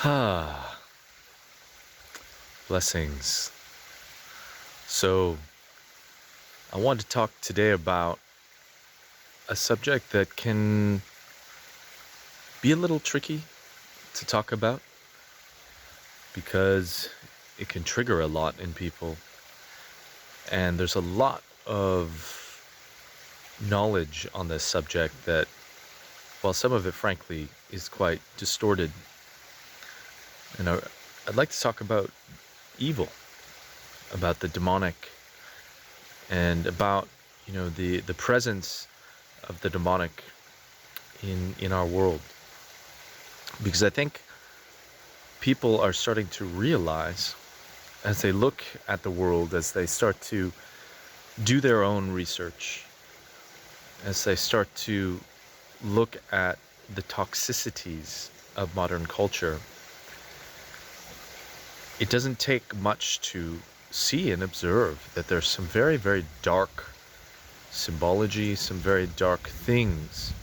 Ah, blessings. So, I want to talk today about a subject that can be a little tricky to talk about because it can trigger a lot in people. And there's a lot of knowledge on this subject that, well, some of it, frankly, is quite distorted. And I'd like to talk about evil, about the demonic, and about the presence of the demonic in our world, because I think people are starting to realize, as they look at the world, as they start to do their own research, as they start to look at the toxicities of modern culture, it doesn't take much to see and observe that there's some very, very dark symbology, some very dark things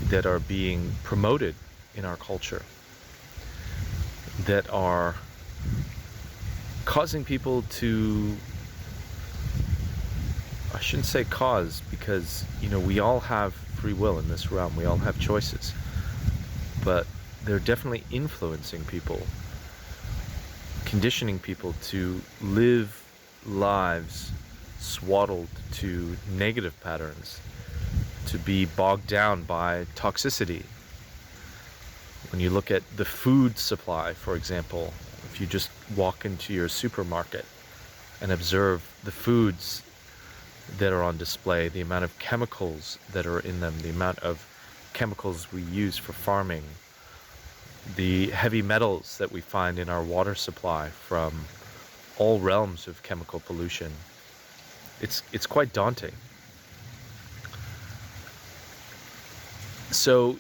that are being promoted in our culture that are causing people to, I shouldn't say cause, because we all have free will in this realm, we all have choices, but they're definitely influencing people, conditioning people to live lives swaddled to negative patterns, to be bogged down by toxicity. When you look at the food supply, for example, if you just walk into your supermarket and observe the foods that are on display, the amount of chemicals that are in them, the amount of chemicals we use for farming, the heavy metals that we find in our water supply from all realms of chemical pollution, it's quite daunting. So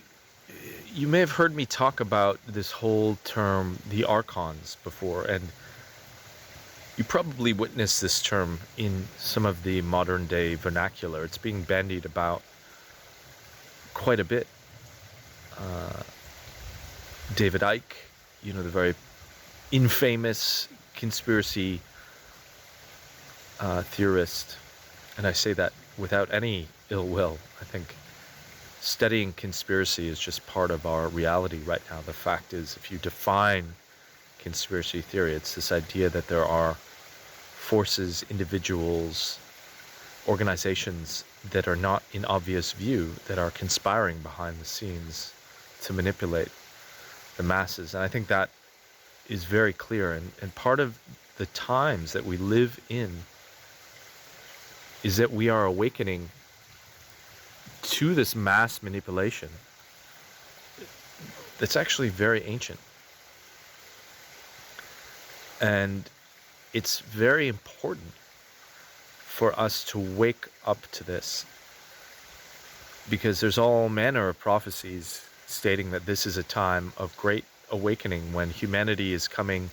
you may have heard me talk about this whole term, the archons, before, and you probably witnessed this term in some of the modern day vernacular. It's being bandied about quite a bit. David Icke, the very infamous conspiracy theorist, and I say that without any ill will. I think studying conspiracy is just part of our reality right now. The fact is, if you define conspiracy theory, it's this idea that there are forces, individuals, organizations that are not in obvious view, that are conspiring behind the scenes to manipulate the masses. And I think that is very clear. And part of the times that we live in is that we are awakening to this mass manipulation that's actually very ancient. And it's very important for us to wake up to this, because there's all manner of prophecies stating that this is a time of great awakening when humanity is coming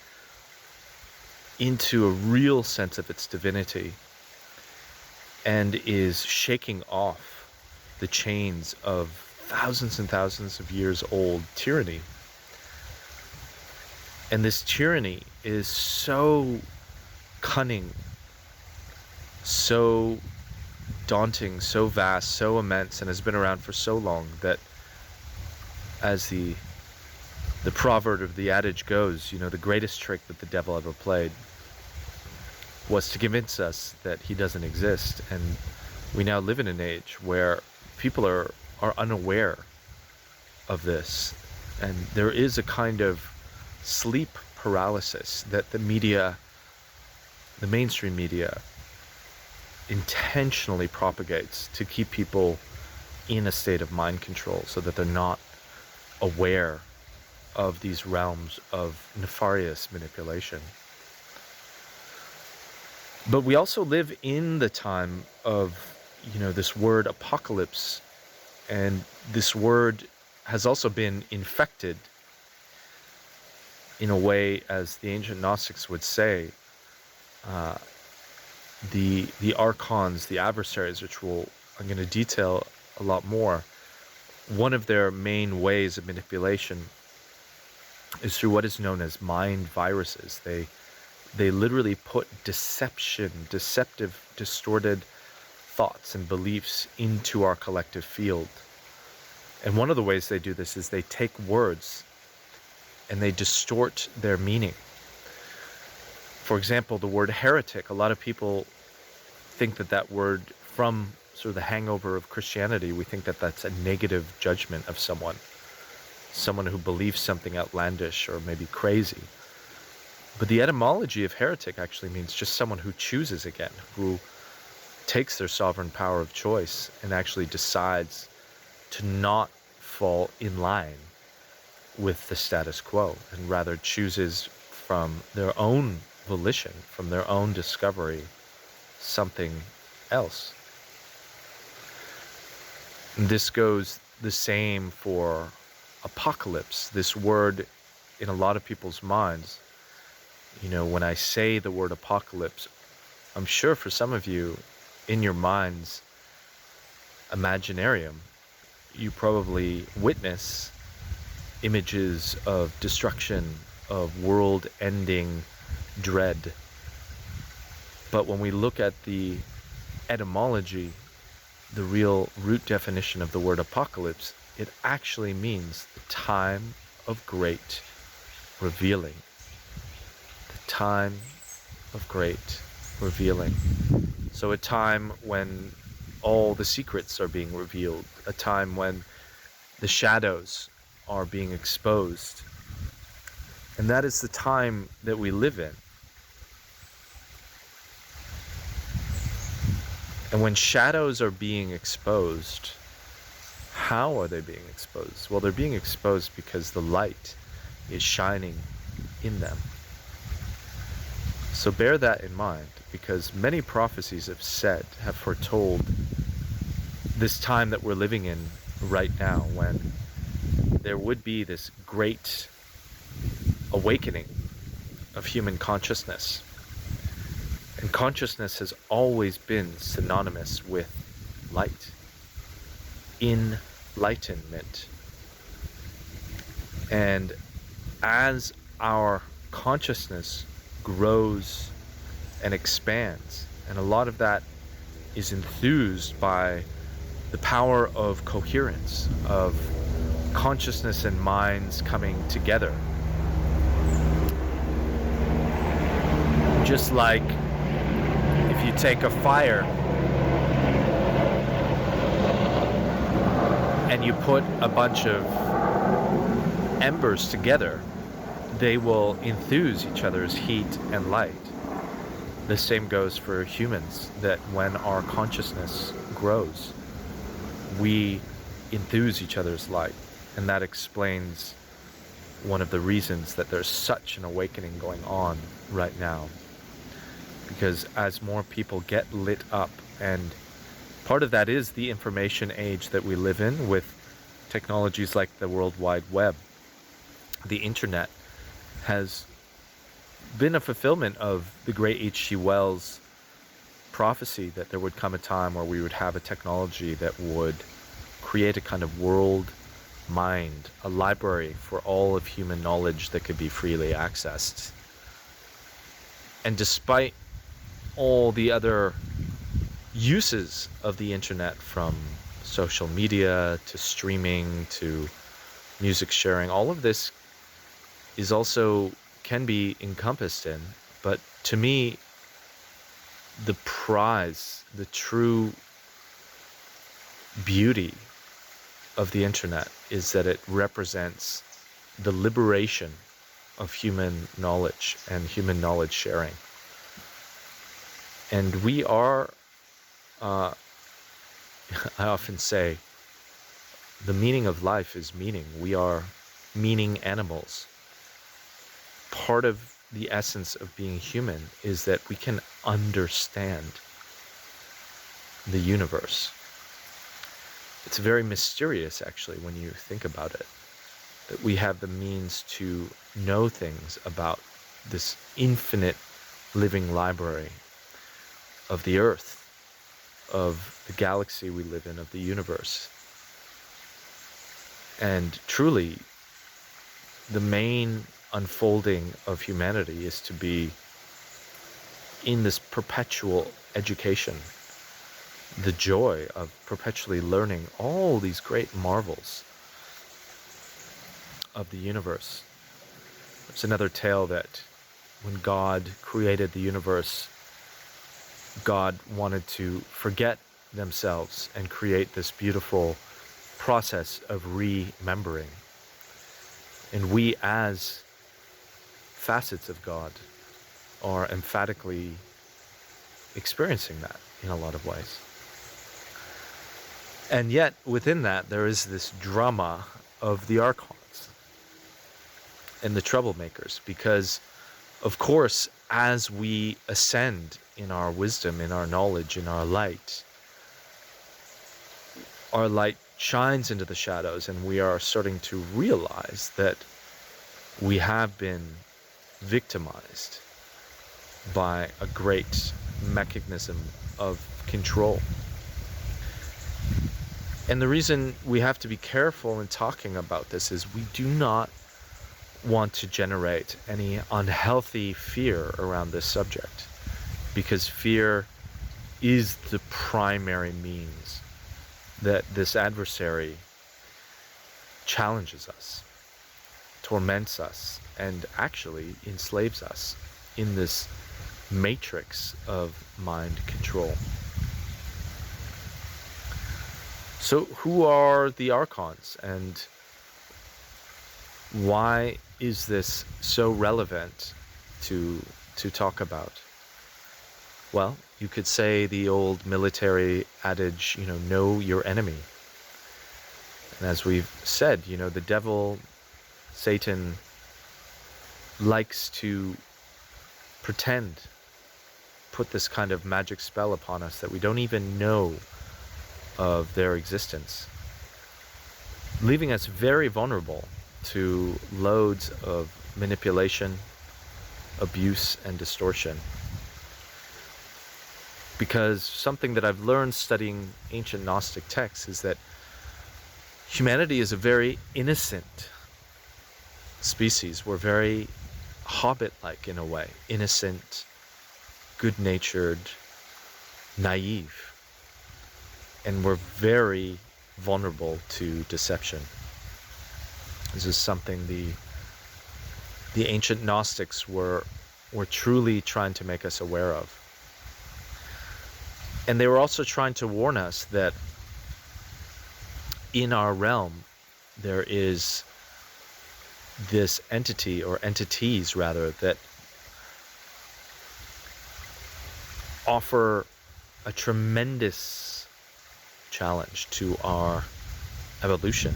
into a real sense of its divinity and is shaking off the chains of thousands and thousands of years old tyranny. And this tyranny is so cunning, so daunting, so vast, so immense, and has been around for so long that, as the proverb of the adage goes, the greatest trick that the devil ever played was to convince us that he doesn't exist. And we now live in an age where people are unaware of this, and there is a kind of sleep paralysis that the media, the mainstream media, intentionally propagates to keep people in a state of mind control so that they're not aware of these realms of nefarious manipulation. But we also live in the time of this word apocalypse, and this word has also been infected in a way, as the ancient Gnostics would say, the archons, the adversaries, which I'm going to detail a lot more. One of their main ways of manipulation is through what is known as mind viruses. They literally put deceptive, distorted thoughts and beliefs into our collective field. And one of the ways they do this is they take words and they distort their meaning. For example, the word heretic, a lot of people think that word, from sort of the hangover of Christianity, we think that that's a negative judgment of someone who believes something outlandish or maybe crazy. But the etymology of heretic actually means just someone who chooses again, who takes their sovereign power of choice and actually decides to not fall in line with the status quo, and rather chooses from their own volition, from their own discovery, something else. And this goes the same for apocalypse. This word, in a lot of people's minds, when I say the word apocalypse, I'm sure for some of you, in your mind's imaginarium, you probably witness images of destruction, of world-ending dread. But when we look at the etymology, the real root definition of the word apocalypse, it actually means the time of great revealing. The time of great revealing. So a time when all the secrets are being revealed, a time when the shadows are being exposed. And that is the time that we live in. And when shadows are being exposed, how are they being exposed? Well, they're being exposed because the light is shining in them. So bear that in mind, because many prophecies have foretold this time that we're living in right now, when there would be this great awakening of human consciousness. And consciousness has always been synonymous with light, enlightenment. And as our consciousness grows and expands, and a lot of that is enthused by the power of coherence, of consciousness and minds coming together. Just like if you take a fire and you put a bunch of embers together, they will enthuse each other's heat and light. The same goes for humans, that when our consciousness grows, we enthuse each other's light. And that explains one of the reasons that there's such an awakening going on right now. Because as more people get lit up, and part of that is the information age that we live in, with technologies like the World Wide Web, the internet has been a fulfillment of the great H.G. Wells' prophecy that there would come a time where we would have a technology that would create a kind of world mind, a library for all of human knowledge that could be freely accessed. And despite all the other uses of the internet, from social media to streaming to music sharing, all of this is also can be encompassed in. But to me, the prize, the true beauty of the internet is that it represents the liberation of human knowledge and human knowledge sharing. And we are, I often say, the meaning of life is meaning. We are meaning animals. Part of the essence of being human is that we can understand the universe. It's very mysterious, actually, when you think about it, that we have the means to know things about this infinite living library of the earth, of the galaxy we live in, of the universe. And truly, the main unfolding of humanity is to be in this perpetual education, the joy of perpetually learning all these great marvels of the universe. There's another tale that when God created the universe, God wanted to forget themselves and create this beautiful process of remembering. And we, as facets of God, are emphatically experiencing that in a lot of ways. And yet, within that, there is this drama of the archons and the troublemakers, because, of course, as we ascend in our wisdom, in our knowledge, in our light shines into the shadows, and we are starting to realize that we have been victimized by a great mechanism of control. And the reason we have to be careful in talking about this is we do not want to generate any unhealthy fear around this subject, because fear is the primary means that this adversary challenges us, torments us, and actually enslaves us in this matrix of mind control. So who are the archons, and why is this so relevant to talk about? Well, you could say the old military adage, know your enemy. And as we've said, the devil, Satan, likes to pretend, put this kind of magic spell upon us that we don't even know of their existence, leaving us very vulnerable to loads of manipulation, abuse, and distortion. Because something that I've learned studying ancient Gnostic texts is that humanity is a very innocent species. We're very hobbit-like in a way, innocent, good-natured, naive, and we're very vulnerable to deception. This is something the ancient Gnostics were truly trying to make us aware of. And they were also trying to warn us that in our realm there is this entity, or entities rather, that offer a tremendous challenge to our evolution.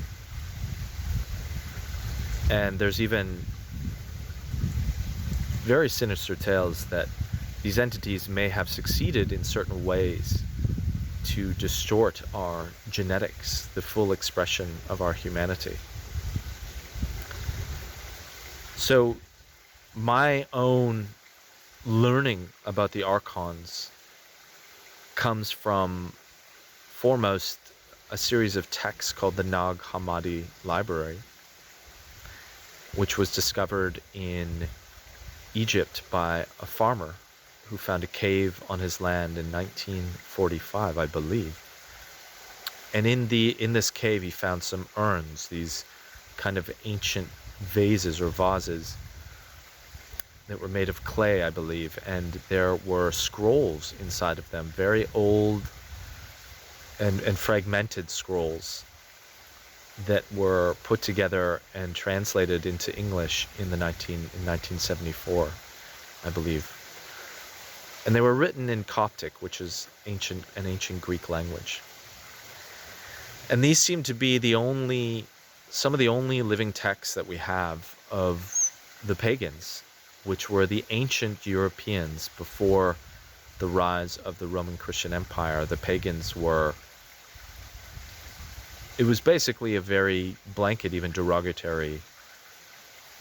And there's even very sinister tales that these entities may have succeeded in certain ways to distort our genetics, the full expression of our humanity. So my own learning about the archons comes from, foremost, a series of texts called the Nag Hammadi Library, which was discovered in Egypt by a farmer who found a cave on his land in 1945, I believe. And in this cave he found some urns, these kind of ancient vases or vases that were made of clay, I believe, and there were scrolls inside of them, very old and fragmented scrolls that were put together and translated into English in 1974, I believe. And they were written in Coptic, which is an ancient Greek language. And these seem to be some of the only living texts that we have of the pagans, which were the ancient Europeans before the rise of the Roman Christian Empire. The pagans it was basically a very blanket, even derogatory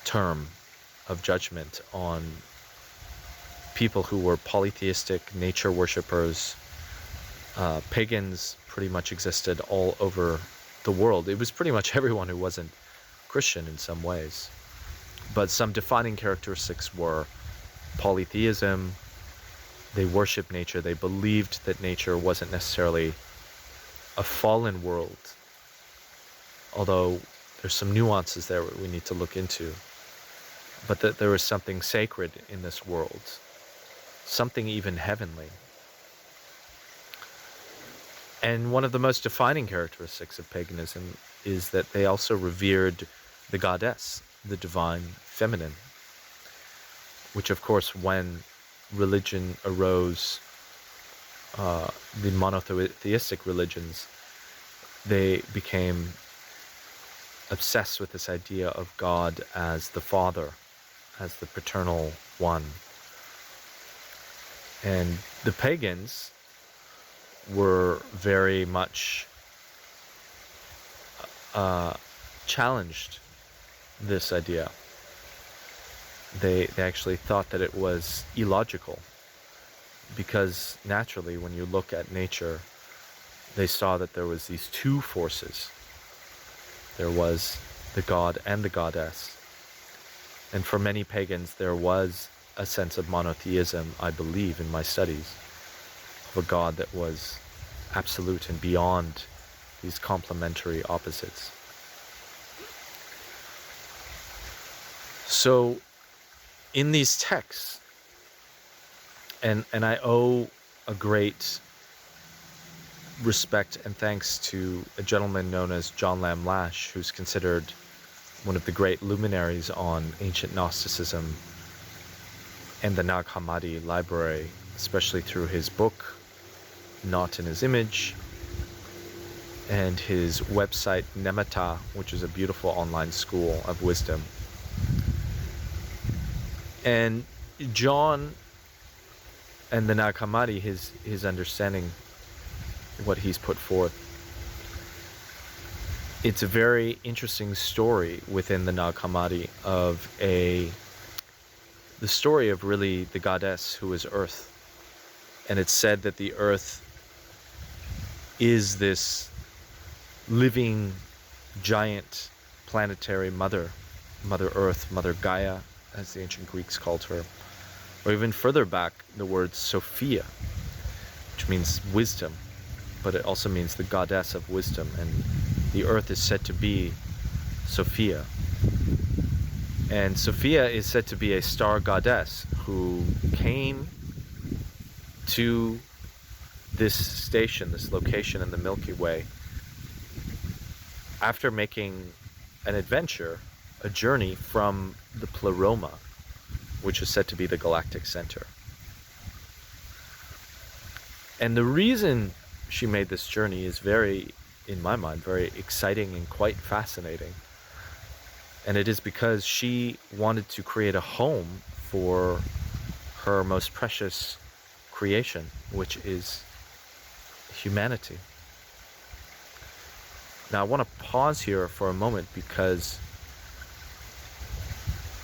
term of judgment on people who were polytheistic, nature worshippers. Pagans pretty much existed all over the world. It was pretty much everyone who wasn't Christian in some ways. But some defining characteristics were polytheism. They worshiped nature. They believed that nature wasn't necessarily a fallen world, although there's some nuances there we need to look into, but that there is something sacred in this world, something even heavenly. And one of the most defining characteristics of paganism is that they also revered the goddess, the divine feminine, which of course when religion arose, the monotheistic religions, they became obsessed with this idea of God as the Father, as the paternal one. And the pagans were very much challenged this idea. They actually thought that it was illogical, because naturally when you look at nature, they saw that there was these two forces. There was the god and the goddess. And for many pagans, there was a sense of monotheism, I believe, in my studies, of a god that was absolute and beyond these complementary opposites. So in these texts, and I owe a great respect and thanks to a gentleman known as John Lamb Lash, who's considered one of the great luminaries on ancient Gnosticism and the Nag Hammadi library, especially through his book, Not in His Image, and his website, Nemata, which is a beautiful online school of wisdom. And John and the Nag Hammadi, his understanding, what he's put forth, it's a very interesting story within the Nag Hammadi of the story of really the goddess who is Earth. And it's said that the Earth is this living giant planetary mother, Mother Earth, Mother Gaia, as the ancient Greeks called her. Or even further back, the word Sophia, which means wisdom, but it also means the goddess of wisdom. And the Earth is said to be Sophia. And Sophia is said to be a star goddess who came to this station, this location in the Milky Way, after making an adventure, a journey from the Pleroma, which is said to be the galactic center. And the reason she made this journey is very, in my mind, very exciting and quite fascinating. And it is because she wanted to create a home for her most precious creation, which is humanity. Now I want to pause here for a moment, because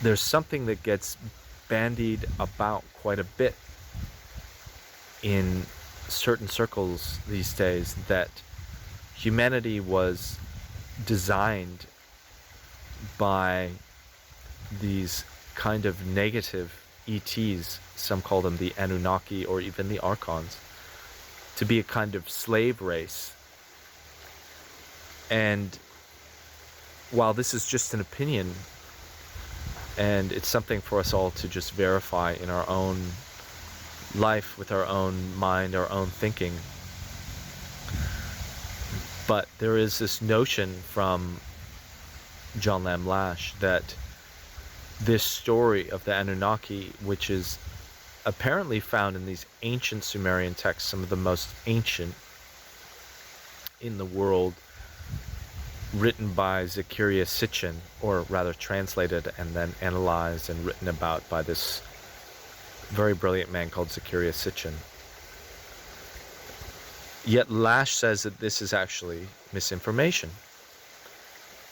there's something that gets bandied about quite a bit in certain circles these days, that humanity was designed by these kind of negative ETs, some call them the Anunnaki or even the Archons, to be a kind of slave race. And while this is just an opinion, and it's something for us all to just verify in our own life, with our own mind, our own thinking, but there is this notion from John Lamb Lash that this story of the Anunnaki, which is apparently found in these ancient Sumerian texts, some of the most ancient in the world, written by Zecharia Sitchin, or rather translated and then analyzed and written about by this very brilliant man called Zecharia Sitchin. Yet Lash says that this is actually misinformation,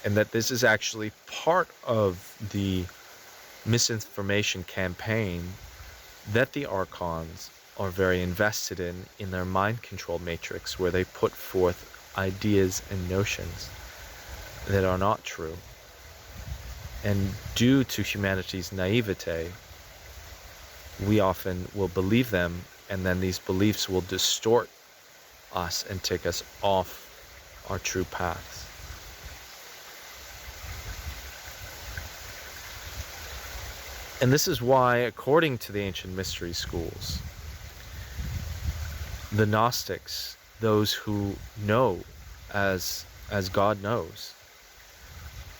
and that this is actually part of the misinformation campaign that the Archons are very invested in their mind control matrix, where they put forth ideas and notions that are not true. And due to humanity's naivete, we often will believe them, and then these beliefs will distort us and take us off our true paths. And this is why, according to the ancient mystery schools, the Gnostics, those who know as God knows,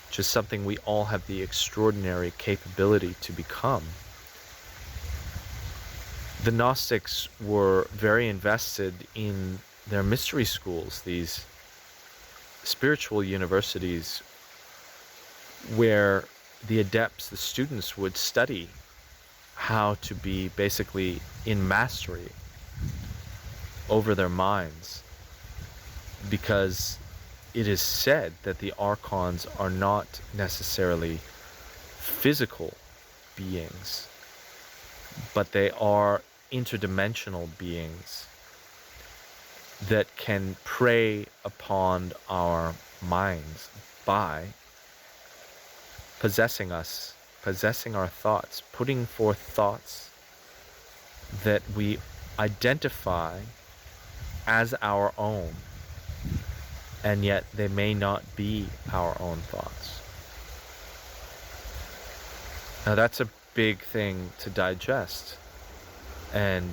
which is something we all have the extraordinary capability to become, the Gnostics were very invested in their mystery schools, these spiritual universities where the adepts, the students, would study how to be basically in mastery over their minds, because it is said that the Archons are not necessarily physical beings, but they are interdimensional beings that can prey upon our minds by possessing us, possessing our thoughts, putting forth thoughts that we identify as our own, and yet they may not be our own thoughts. Now that's a big thing to digest, and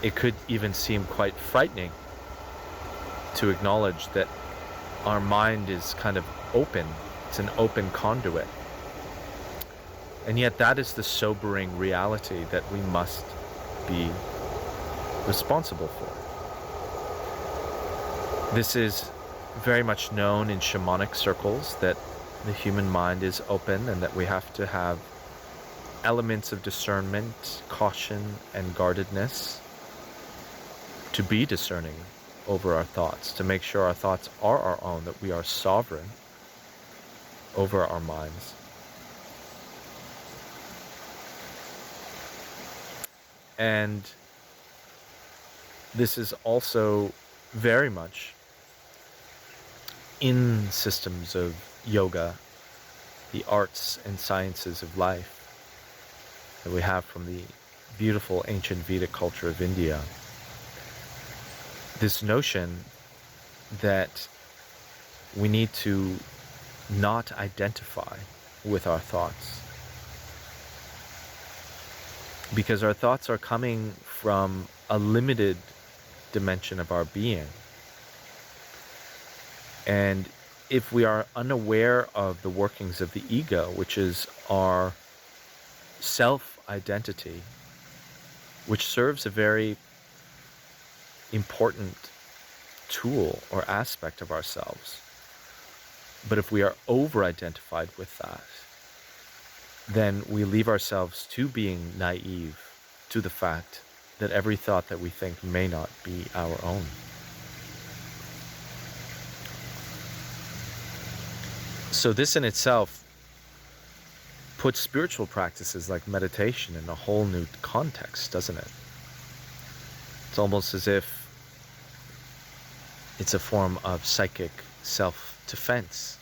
it could even seem quite frightening to acknowledge that our mind is kind of open. It's an open conduit. And yet that is the sobering reality that we must be responsible for. This is very much known in shamanic circles, that the human mind is open and that we have to have elements of discernment, caution, and guardedness to be discerning over our thoughts, to make sure our thoughts are our own, that we are sovereign over our minds. And this is also very much in systems of yoga, the arts and sciences of life that we have from the beautiful ancient Vedic culture of India. This notion that we need to not identify with our thoughts, because our thoughts are coming from a limited dimension of our being. And if we are unaware of the workings of the ego, which is our self-identity, which serves a very important tool or aspect of ourselves, but if we are over-identified with that, then we leave ourselves to being naive to the fact that every thought that we think may not be our own. So this in itself puts spiritual practices like meditation in a whole new context, doesn't it? It's almost as if it's a form of psychic self-defense,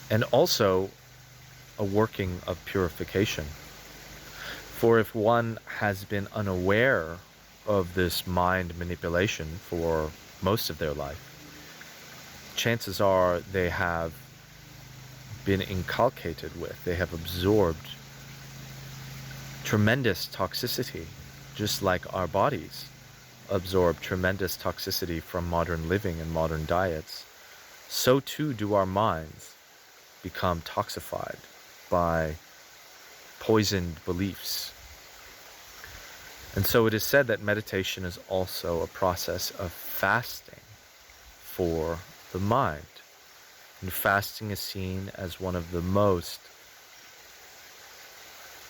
and also a working of purification. For if one has been unaware of this mind manipulation for most of their life, chances are they have been inculcated with, they have absorbed tremendous toxicity, just like our bodies absorb tremendous toxicity from modern living and modern diets. So too do our minds become toxified by poisoned beliefs. And so it is said that meditation is also a process of fasting for the mind. And fasting is seen as one of the most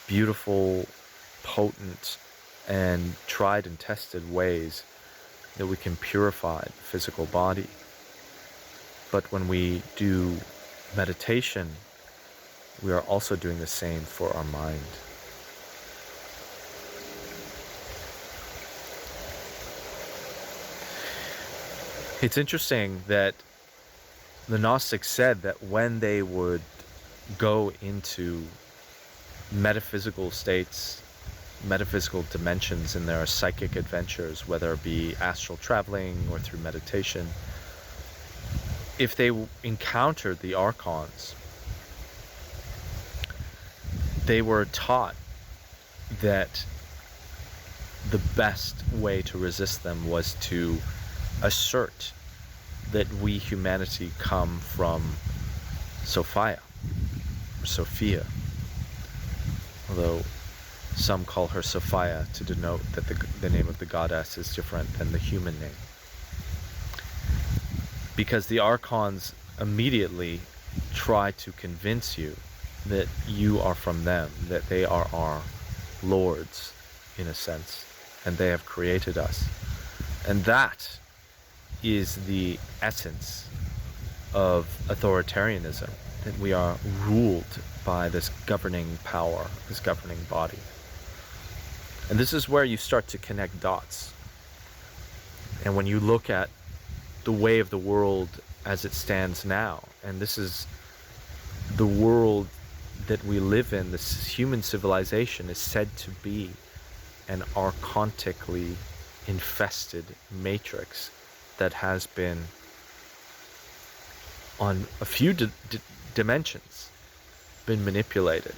beautiful, potent, and tried and tested ways that we can purify the physical body. But when we do meditation, we are also doing the same for our mind. It's interesting that the Gnostics said that when they would go into metaphysical states, metaphysical dimensions in their psychic adventures, whether it be astral traveling or through meditation, if they encountered the Archons, they were taught that the best way to resist them was to assert that we humanity come from Sophia, or Sophia, although some call her Sophia to denote that the name of the goddess is different than the human name. Because the Archons immediately try to convince you that you are from them, that they are our lords, in a sense, and they have created us. And that is the essence of authoritarianism, that we are ruled by this governing power, this governing body. And this is where you start to connect dots. And when you look at the way of the world as it stands now, and this is the world that we live in, this human civilization is said to be an archontically infested matrix that has been on a few dimensions been manipulated.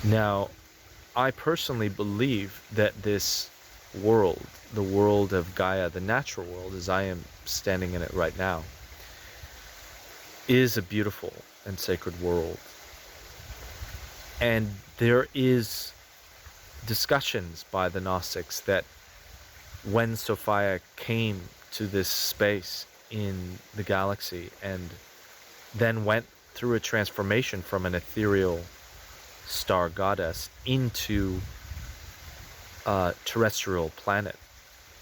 Now, I personally believe that this world, the world of Gaia, the natural world as I am standing in it right now, is a beautiful and sacred world. And there is discussions by the Gnostics that when Sophia came to this space in the galaxy and then went through a transformation from an ethereal star goddess into a terrestrial planet,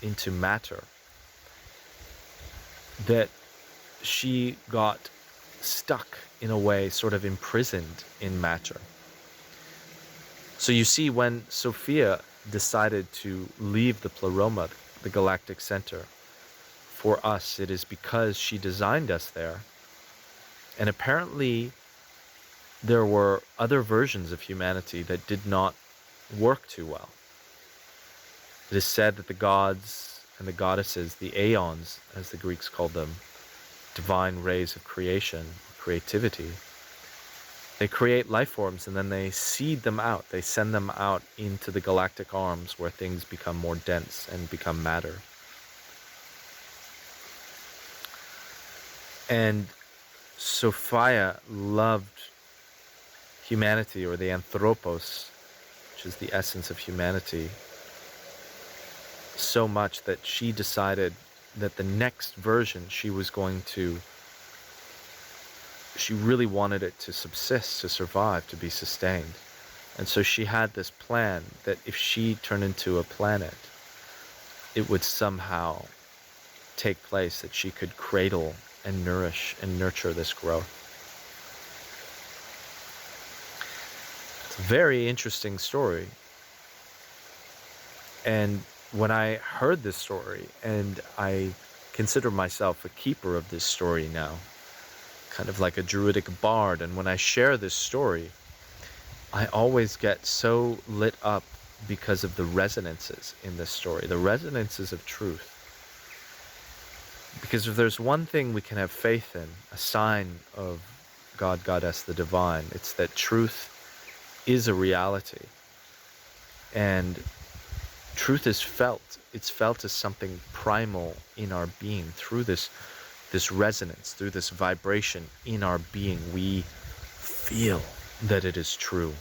into matter, that she got stuck in a way, sort of imprisoned in matter. So you see, when Sophia decided to leave the Pleroma, the galactic center, for us, it is because she designed us there. And apparently there were other versions of humanity that did not work too well. It is said that the gods and the goddesses, the aeons, as the Greeks called them, divine rays of creation, creativity, they create life forms and then they seed them out. They send them out into the galactic arms where things become more dense and become matter. And Sophia loved humanity, or the anthropos, which is the essence of humanity, so much that she decided that the next version she really wanted it to subsist, to survive, to be sustained. And so she had this plan that if she turned into a planet, it would somehow take place, that she could cradle and nourish and nurture this growth. It's a very interesting story. And when I heard this story, and I consider myself a keeper of this story now, kind of like a druidic bard, and when I share this story, I always get so lit up because of the resonances in this story, the resonances of truth. Because if there's one thing we can have faith in, a sign of God, Goddess, the divine, it's that truth is a reality. And truth is felt. It's felt as something primal in our being. Through this resonance, through this vibration in our being, we feel that it is true.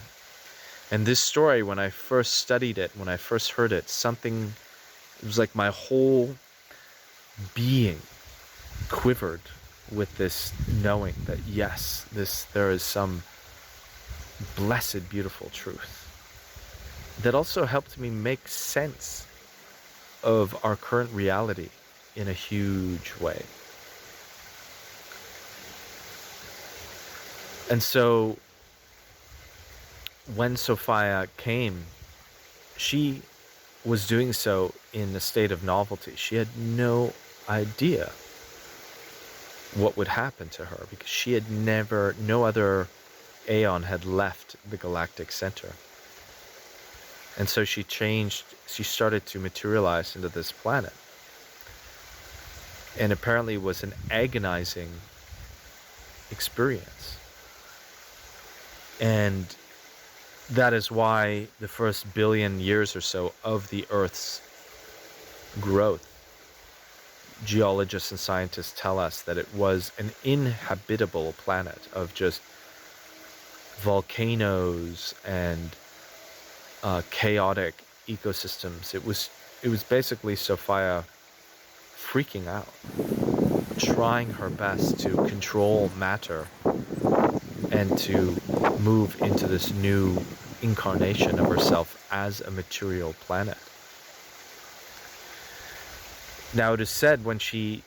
And this story, when I first studied it, when I first heard it, it was like my whole being quivered with this knowing that yes, there is some blessed, beautiful truth that also helped me make sense of our current reality in a huge way. And so when Sophia came, she was doing so in a state of novelty. She had no idea what would happen to her, because she had never, no other Aeon had left the galactic center. And so she started to materialize into this planet. And apparently it was an agonizing experience. And that is why the first billion years or so of the Earth's growth, geologists and scientists tell us that it was an inhabitable planet of just volcanoes and chaotic ecosystems. It was basically Sophia freaking out, trying her best to control matter and to move into this new incarnation of herself as a material planet. Now, it is said when she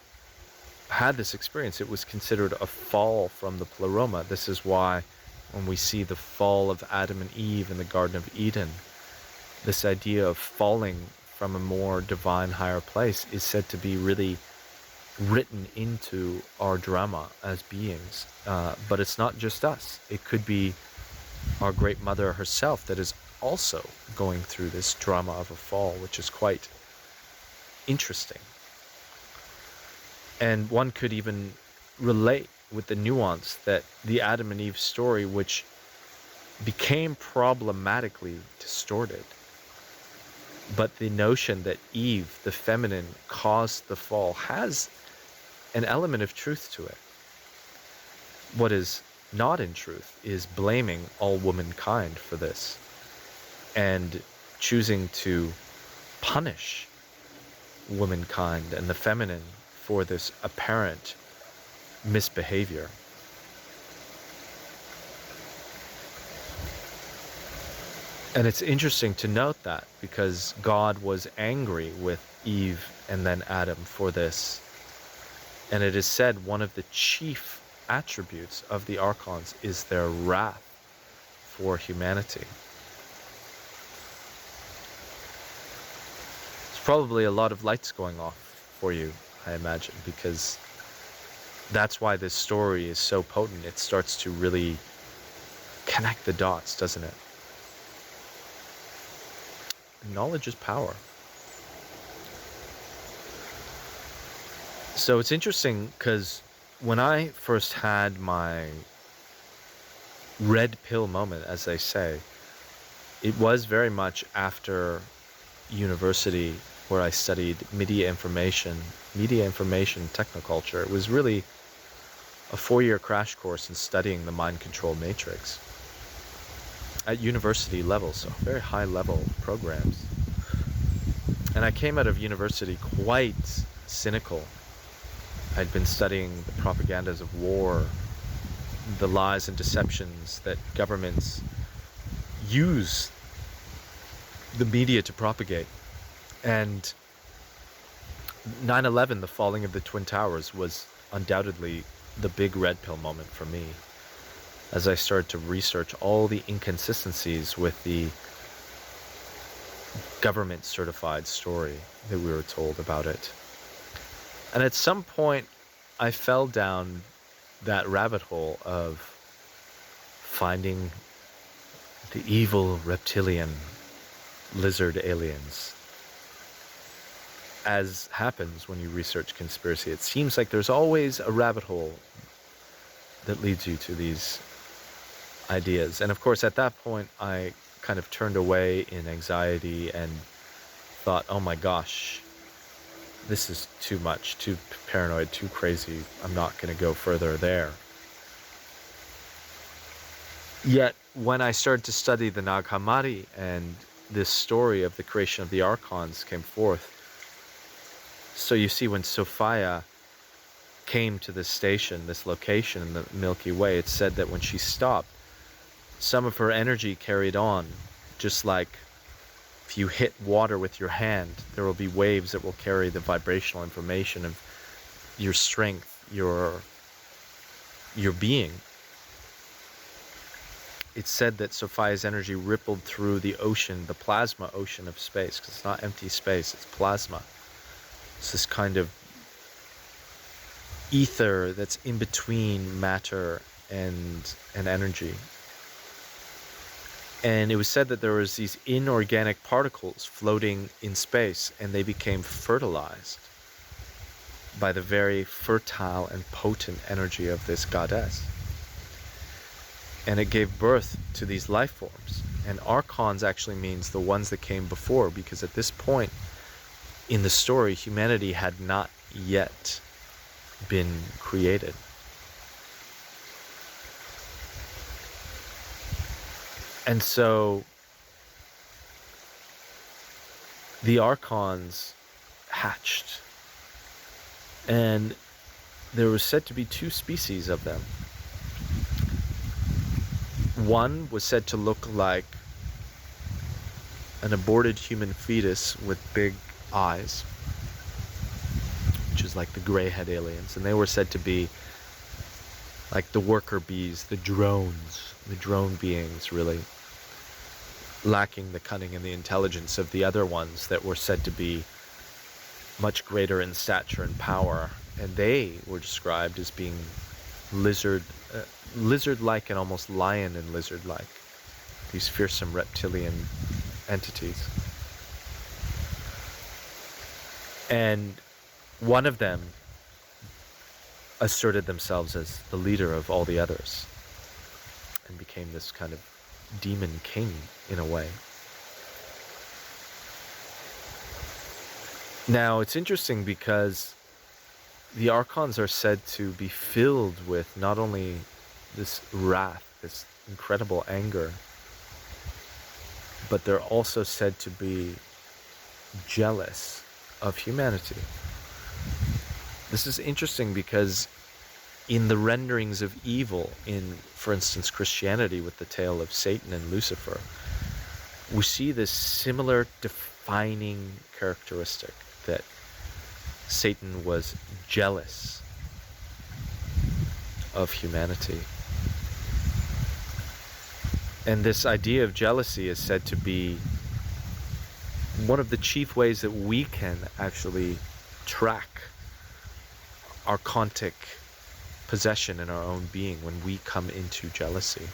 had this experience, it was considered a fall from the pleroma. This is why when we see the fall of Adam and Eve in the Garden of Eden, this idea of falling from a more divine, higher place is said to be really written into our drama as beings. But it's not just us. It could be our great mother herself that is also going through this drama of a fall, which is quite interesting. And one could even relate with the nuance that the Adam and Eve story, which became problematically distorted, but the notion that Eve, the feminine, caused the fall has an element of truth to it. What is not in truth is blaming all womankind for this and choosing to punish womankind and the feminine for this apparent misbehavior. And it's interesting to note that, because God was angry with Eve and then Adam for this. And it is said one of the chief attributes of the Archons is their wrath for humanity. There's probably a lot of lights going off for you, I imagine, because that's why this story is so potent. It starts to really connect the dots, doesn't it? Knowledge is power. So it's interesting because when I first had my red pill moment, as they say, it was very much after university, where I studied media information technoculture. It was really a 4-year crash course in studying the mind control matrix at university level, so very high level programs. And I came out of university quite cynical. I'd been studying the propagandas of war, the lies and deceptions that governments use the media to propagate. And 9/11, the falling of the Twin Towers, was undoubtedly the big red pill moment for me, as I started to research all the inconsistencies with the government certified story that we were told about it. And at some point I fell down that rabbit hole of finding the evil reptilian lizard aliens. As happens when you research conspiracy, it seems like there's always a rabbit hole that leads you to these ideas. And of course, at that point, I kind of turned away in anxiety and thought, oh my gosh, this is too much, too paranoid, too crazy. I'm not going to go further there. Yet, when I started to study the Nag Hammadi and this story of the creation of the Archons came forth, so you see, when Sophia came to this station, this location in the Milky Way, it said that when she stopped, some of her energy carried on, just like if you hit water with your hand, there will be waves that will carry the vibrational information of your strength, your being. It's said that Sophia's energy rippled through the ocean, the plasma ocean of space, because it's not empty space, it's plasma. It's this kind of ether that's in between matter and energy. And it was said that there was these inorganic particles floating in space, and they became fertilized by the very fertile and potent energy of this goddess. And it gave birth to these life forms. And archons actually means the ones that came before, because at this point in the story, humanity had not yet been created. And so the archons hatched, and there was said to be two species of them. One was said to look like an aborted human fetus with big eyes, which is like the gray-head aliens, and they were said to be like the worker bees, the drone beings, really lacking the cunning and the intelligence of the other ones that were said to be much greater in stature and power. And they were described as being lizard-like and almost lion and lizard-like, these fearsome reptilian entities. And one of them asserted themselves as the leader of all the others and became this kind of demon king in a way. Now, it's interesting because the archons are said to be filled with not only this wrath, this incredible anger, but they're also said to be jealous of humanity. This is interesting because in the renderings of evil in, for instance, Christianity with the tale of Satan and Lucifer, we see this similar defining characteristic, that Satan was jealous of humanity. And this idea of jealousy is said to be one of the chief ways that we can actually track archontic possession in our own being when we come into jealousy.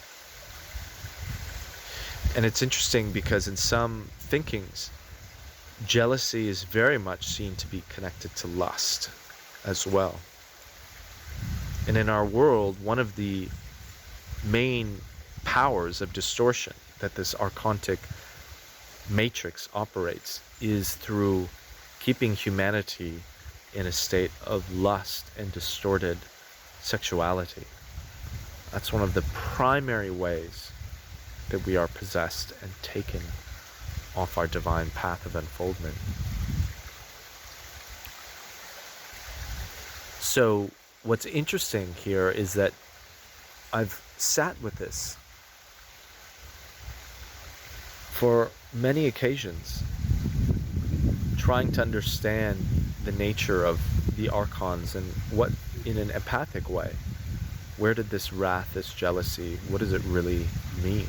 And it's interesting because in some thinkings, jealousy is very much seen to be connected to lust as well. And in our world, one of the main powers of distortion that this archontic matrix operates is through keeping humanity in a state of lust and distorted sexuality. That's one of the primary ways that we are possessed and taken off our divine path of unfoldment. So what's interesting here is that I've sat with this for many occasions, trying to understand the nature of the archons and what, in an empathic way, where did this wrath, this jealousy, what does it really mean?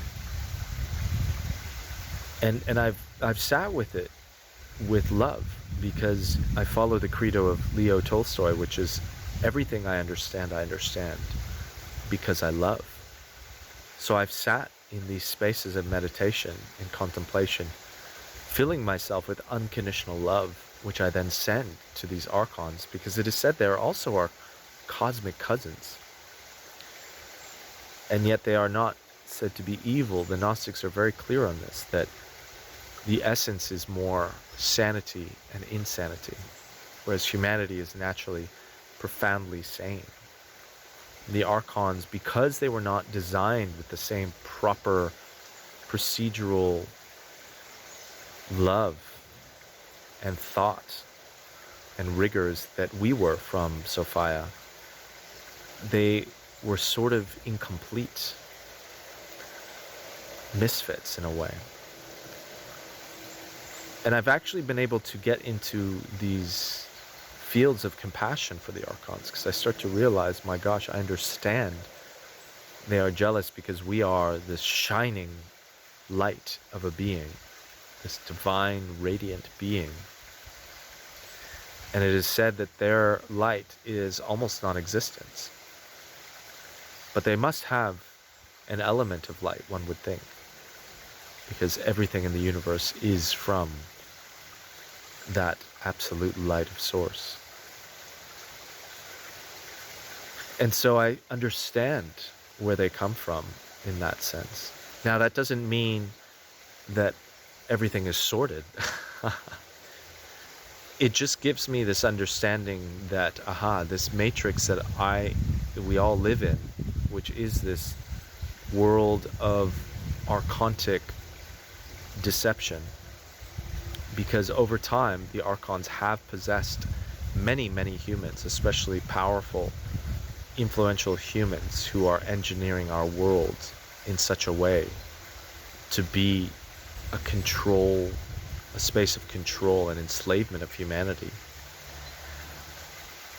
And I've sat with it with love, because I follow the credo of Leo Tolstoy, which is everything I understand because I love. So I've sat in these spaces of meditation and contemplation, filling myself with unconditional love, which I then send to these archons, because it is said they are also our cosmic cousins. And yet they are not said to be evil. The Gnostics are very clear on this, that the essence is more sanity and insanity, whereas humanity is naturally profoundly sane. The archons, because they were not designed with the same proper procedural love and thought and rigors that we were from Sophia, they were sort of incomplete misfits in a way. And I've actually been able to get into these fields of compassion for the archons, because I start to realize, my gosh, I understand they are jealous because we are this shining light of a being, this divine, radiant being. And it is said that their light is almost non-existent. But they must have an element of light, one would think, because everything in the universe is from that absolute light of source. And so I understand where they come from in that sense. Now, that doesn't mean that everything is sorted. It just gives me this understanding that, this matrix that we all live in, which is this world of archontic deception, because over time the archons have possessed many, many humans, especially powerful, influential humans who are engineering our world in such a way to be a space of control and enslavement of humanity.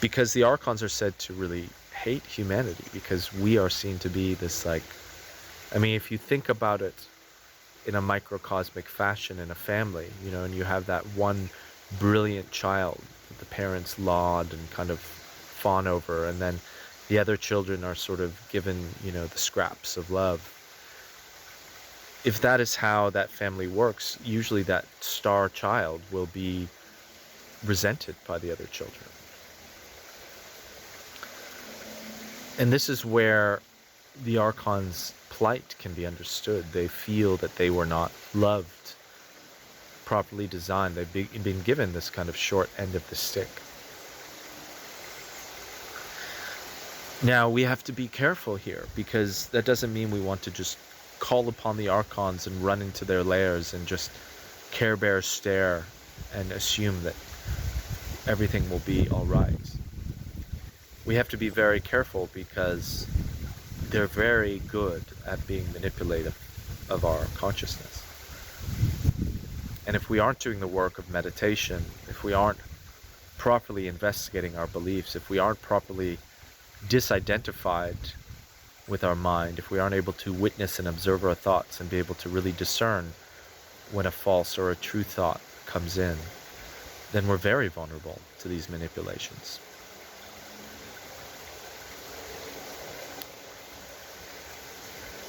Because the archons are said to really hate humanity, because we are seen to be this, if you think about it in a microcosmic fashion in a family, and you have that one brilliant child that the parents laud and kind of fawn over, and then the other children are sort of given, the scraps of love. If that is how that family works, usually that star child will be resented by the other children. And this is where the archons' plight can be understood. They feel that they were not loved, properly designed. They've been given this kind of short end of the stick. Now, we have to be careful here, because that doesn't mean we want to just call upon the archons and run into their lairs and just Care Bear stare and assume that everything will be all right. We have to be very careful, because they're very good at being manipulative of our consciousness. And if we aren't doing the work of meditation, if we aren't properly investigating our beliefs, if we aren't properly disidentified with our mind, if we aren't able to witness and observe our thoughts and be able to really discern when a false or a true thought comes in, then we're very vulnerable to these manipulations.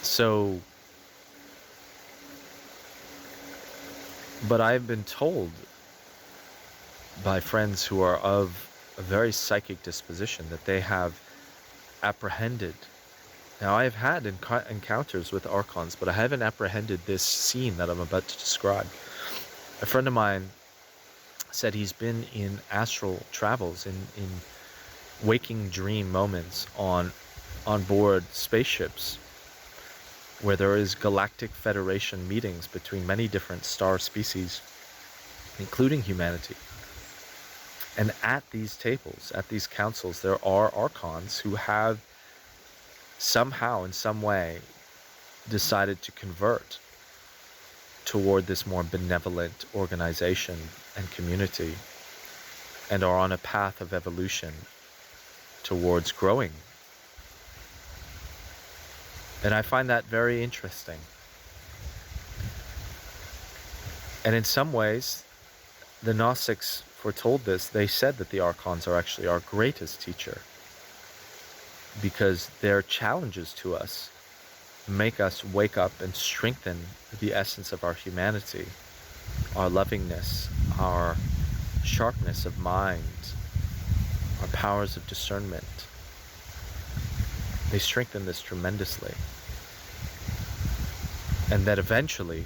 So, but I've been told by friends who are of a very psychic disposition that they have apprehended. Now, I've had encounters with archons, but I haven't apprehended this scene that I'm about to describe. A friend of mine said he's been in astral travels, in waking dream moments on board spaceships, where there is galactic federation meetings between many different star species, including humanity. And at these tables, at these councils, there are archons who have somehow, in some way, decided to convert toward this more benevolent organization and community, and are on a path of evolution towards growing. And I find that very interesting. And in some ways, the Gnostics foretold this. They said that the archons are actually our greatest teacher, because their challenges to us make us wake up and strengthen the essence of our humanity, our lovingness, our sharpness of mind, our powers of discernment. They strengthen this tremendously. And that eventually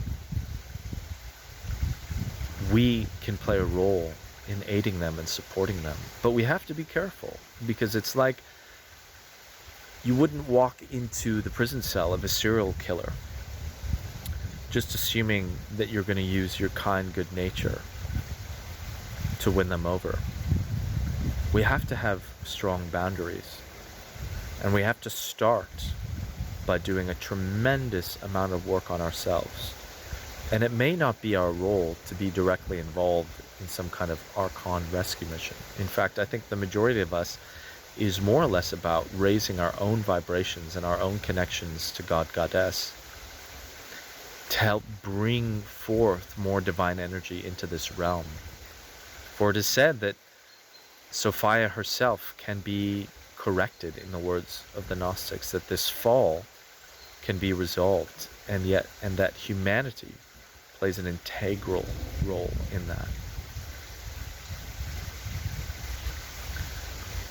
we can play a role in aiding them and supporting them. But we have to be careful, because it's like you wouldn't walk into the prison cell of a serial killer just assuming that you're going to use your kind good nature to win them over. We have to have strong boundaries, and we have to start by doing a tremendous amount of work on ourselves. And it may not be our role to be directly involved in some kind of Archon rescue mission. In fact, I think the majority of us is more or less about raising our own vibrations and our own connections to God, Goddess, to help bring forth more divine energy into this realm. For it is said that Sophia herself can be corrected, in the words of the Gnostics, that this fall can be resolved, and that humanity plays an integral role in that.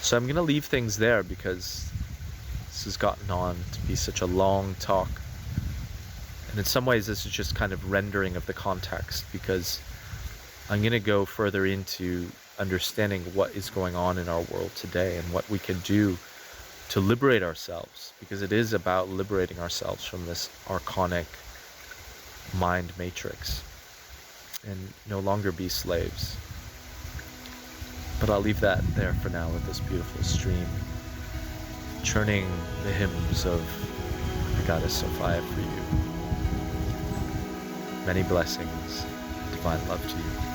So I'm going to leave things there because this has gotten on to be such a long talk. And in some ways, this is just kind of rendering of the context, because I'm going to go further into understanding what is going on in our world today and what we can do to liberate ourselves, because it is about liberating ourselves from this archonic mind matrix and no longer be slaves. But I'll leave that there for now with this beautiful stream, churning the hymns of the goddess Sophia for you. Many blessings, divine love to you.